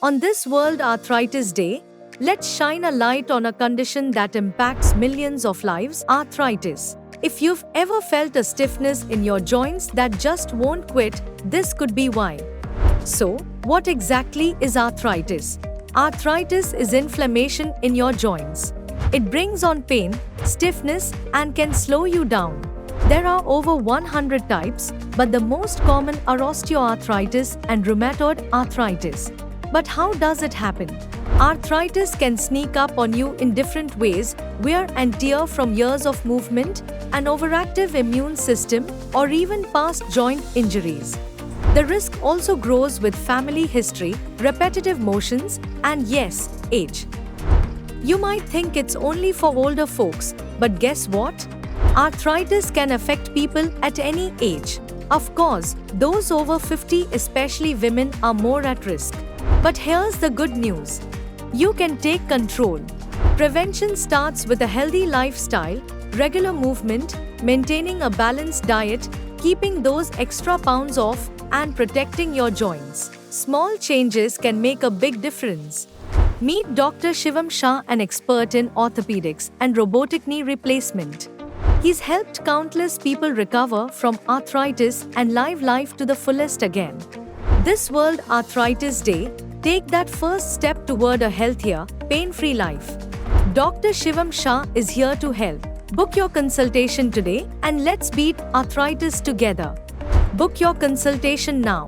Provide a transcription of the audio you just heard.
On this World Arthritis Day, let's shine a light on a condition that impacts millions of lives: arthritis. If you've ever felt a stiffness in your joints that just won't quit, this could be why. So, what exactly is arthritis? Arthritis is inflammation in your joints. It brings on pain, stiffness, and can slow you down. There are over 100 types, but the most common are osteoarthritis and rheumatoid arthritis. But how does it happen? Arthritis can sneak up on you in different ways: wear and tear from years of movement, an overactive immune system, or even past joint injuries. The risk also grows with family history, repetitive motions, and yes, age. You might think it's only for older folks, but guess what? Arthritis can affect people at any age. Of course, those over 50, especially women, are more at risk. But here's the good news. You can take control. Prevention starts with a healthy lifestyle, regular movement, maintaining a balanced diet, keeping those extra pounds off, and protecting your joints. Small changes can make a big difference. Meet Dr. Shivam Shah, an expert in orthopedics and robotic knee replacement. He's helped countless people recover from arthritis and live life to the fullest again. This World Arthritis Day, take that first step toward a healthier, pain-free life. Dr. Shivam Shah is here to help. Book your consultation today and let's beat arthritis together. Book your consultation now.